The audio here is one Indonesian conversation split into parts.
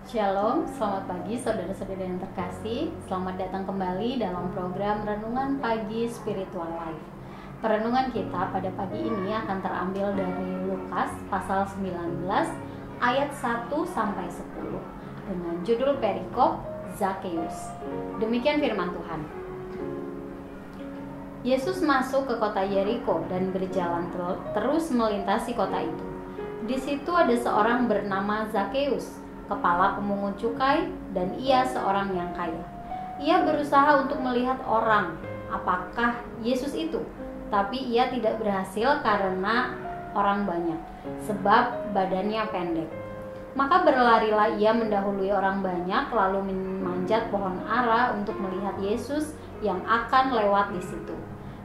Shalom, selamat pagi saudara-saudara yang terkasih. Selamat datang kembali dalam program Renungan Pagi Spiritual Life. Perenungan kita pada pagi ini akan terambil dari Lukas pasal 19 ayat 1-10 dengan judul perikop Zakeus. Demikian firman Tuhan. Yesus masuk ke kota Yeriko dan berjalan terus melintasi kota itu. Di situ ada seorang bernama Zakeus, kepala pemungut cukai, dan ia seorang yang kaya. Ia berusaha untuk melihat orang, apakah Yesus itu, tapi ia tidak berhasil karena orang banyak, sebab badannya pendek. Maka berlarilah ia mendahului orang banyak, lalu memanjat pohon ara untuk melihat Yesus yang akan lewat di situ.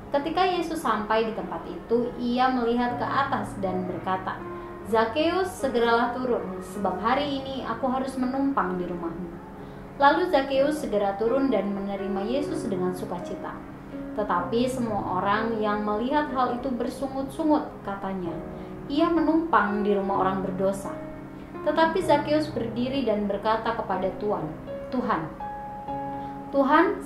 Ketika Yesus sampai di tempat itu, ia melihat ke atas dan berkata, "Zakeus, segeralah turun, sebab hari ini aku harus menumpang di rumahmu." Lalu Zakeus segera turun dan menerima Yesus dengan sukacita. Tetapi semua orang yang melihat hal itu bersungut-sungut, katanya, "Ia menumpang di rumah orang berdosa." Tetapi Zakeus berdiri dan berkata kepada Tuhan,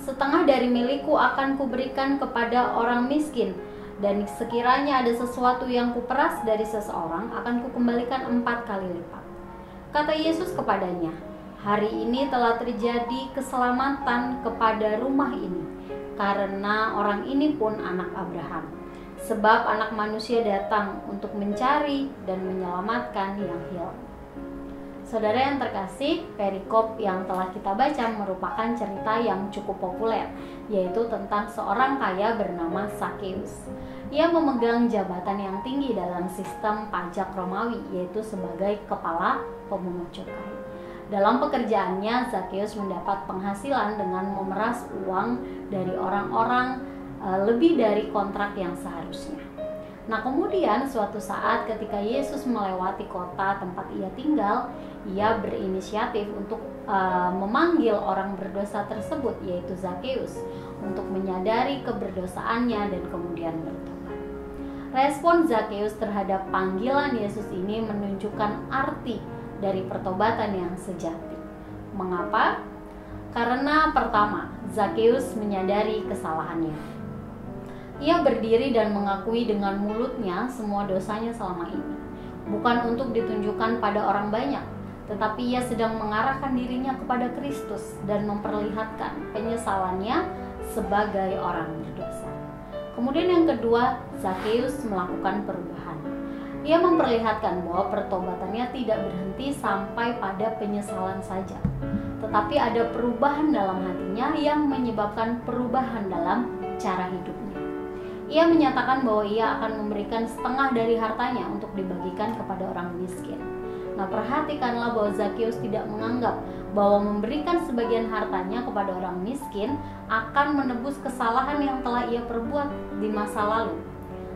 setengah dari milikku akan kuberikan kepada orang miskin, dan sekiranya ada sesuatu yang kuperas dari seseorang, akan kukembalikan 4 kali lipat. Kata Yesus kepadanya, "Hari ini telah terjadi keselamatan kepada rumah ini, karena orang ini pun anak Abraham. Sebab anak manusia datang untuk mencari dan menyelamatkan yang hilang." Saudara yang terkasih, perikop yang telah kita baca merupakan cerita yang cukup populer, yaitu tentang seorang kaya bernama Zakeus. Ia memegang jabatan yang tinggi dalam sistem pajak Romawi, yaitu sebagai kepala pemungut cukai. Dalam pekerjaannya, Zakeus mendapat penghasilan dengan memeras uang dari orang-orang lebih dari kontrak yang seharusnya. Nah, kemudian suatu saat ketika Yesus melewati kota tempat ia tinggal, ia berinisiatif untuk memanggil orang berdosa tersebut, yaitu Zakeus, untuk menyadari keberdosaannya dan kemudian bertobat. Respon Zakeus terhadap panggilan Yesus ini menunjukkan arti dari pertobatan yang sejati. Mengapa? Karena pertama, Zakeus menyadari kesalahannya. Ia berdiri dan mengakui dengan mulutnya semua dosanya selama ini. Bukan untuk ditunjukkan pada orang banyak, tetapi ia sedang mengarahkan dirinya kepada Kristus dan memperlihatkan penyesalannya sebagai orang berdosa. Kemudian yang kedua, Zakeus melakukan perubahan. Ia memperlihatkan bahwa pertobatannya tidak berhenti sampai pada penyesalan saja, tetapi ada perubahan dalam hatinya yang menyebabkan perubahan dalam cara hidupnya. Ia menyatakan bahwa ia akan memberikan setengah dari hartanya untuk dibagikan kepada orang miskin. Nah, perhatikanlah bahwa Zakeus tidak menganggap bahwa memberikan sebagian hartanya kepada orang miskin akan menebus kesalahan yang telah ia perbuat di masa lalu.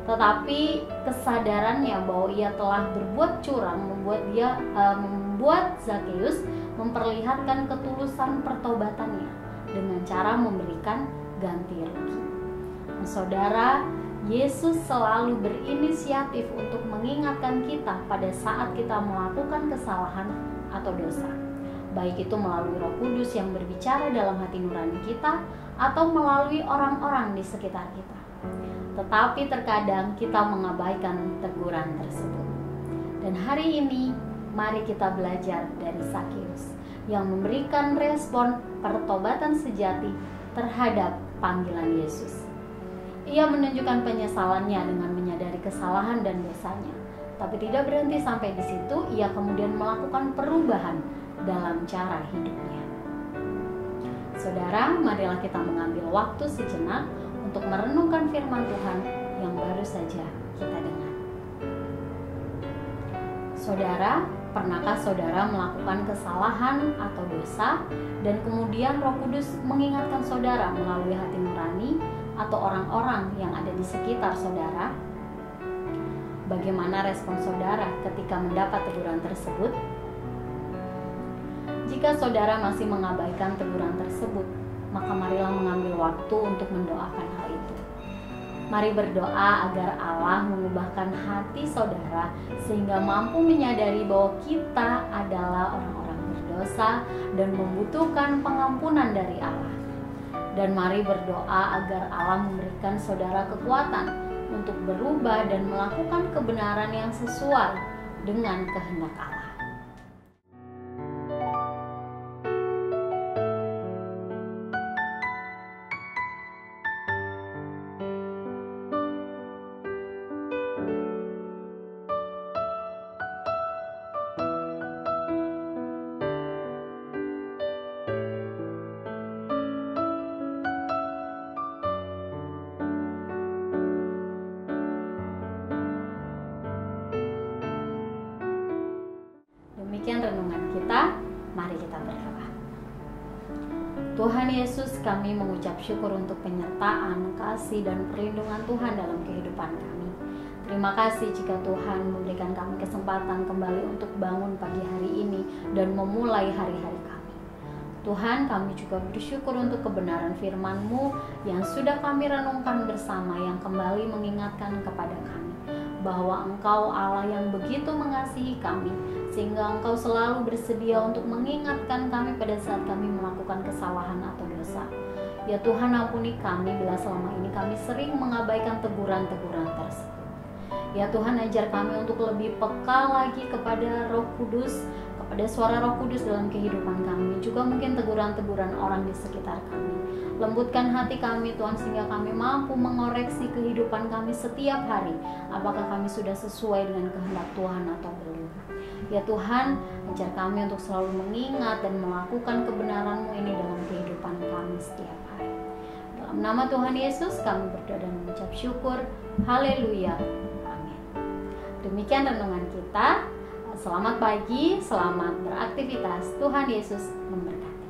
Tetapi kesadarannya bahwa ia telah berbuat curang membuat Zakeus memperlihatkan ketulusan pertobatannya dengan cara memberikan ganti rugi. Saudara, Yesus selalu berinisiatif untuk mengingatkan kita pada saat kita melakukan kesalahan atau dosa, baik itu melalui Roh Kudus yang berbicara dalam hati nurani kita atau melalui orang-orang di sekitar kita. Tetapi terkadang kita mengabaikan teguran tersebut. Dan hari ini mari kita belajar dari Zakeus yang memberikan respon pertobatan sejati terhadap panggilan Yesus. Ia menunjukkan penyesalannya dengan menyadari kesalahan dan dosanya. Tapi tidak berhenti sampai di situ, ia kemudian melakukan perubahan dalam cara hidupnya. Saudara, marilah kita mengambil waktu sejenak untuk merenungkan firman Tuhan yang baru saja kita dengar. Saudara, pernahkah saudara melakukan kesalahan atau dosa dan kemudian Roh Kudus mengingatkan saudara melalui hati nurani atau orang-orang yang ada di sekitar saudara? Bagaimana respon saudara ketika mendapat teguran tersebut? Jika saudara masih mengabaikan teguran tersebut, maka marilah mengambil waktu untuk mendoakan hal itu. Mari berdoa agar Allah mengubahkan hati saudara sehingga mampu menyadari bahwa kita adalah orang-orang berdosa. berdosa dan membutuhkan pengampunan dari Allah. Dan mari berdoa agar Allah memberikan saudara kekuatan untuk berubah dan melakukan kebenaran yang sesuai dengan kehendak Allah. Demikian renungan kita, mari kita berdoa. Tuhan Yesus, kami mengucap syukur untuk penyertaan, kasih, dan perlindungan Tuhan dalam kehidupan kami. Terima kasih jika Tuhan memberikan kami kesempatan kembali untuk bangun pagi hari ini dan memulai hari-hari kami. Tuhan, kami juga bersyukur untuk kebenaran firman-Mu yang sudah kami renungkan bersama, yang kembali mengingatkan kepada kami bahwa Engkau Allah yang begitu mengasihi kami, sehingga Engkau selalu bersedia untuk mengingatkan kami pada saat kami melakukan kesalahan atau dosa. Ya Tuhan, ampuni kami bila selama ini kami sering mengabaikan teguran-teguran tersebut. Ya Tuhan, ajar kami untuk lebih peka lagi kepada Roh Kudus, kepada suara Roh Kudus dalam kehidupan kami, juga mungkin teguran-teguran orang di sekitar kami. Lembutkan hati kami Tuhan, sehingga kami mampu mengoreksi kehidupan kami setiap hari, apakah kami sudah sesuai dengan kehendak Tuhan atau belum. Ya Tuhan, ajar kami untuk selalu mengingat dan melakukan kebenaran-Mu ini dalam kehidupan kami setiap hari. Dalam nama Tuhan Yesus kami berdoa dan mengucap syukur. Haleluya. Amin. Demikian renungan kita. Selamat pagi, selamat beraktivitas. Tuhan Yesus memberkati.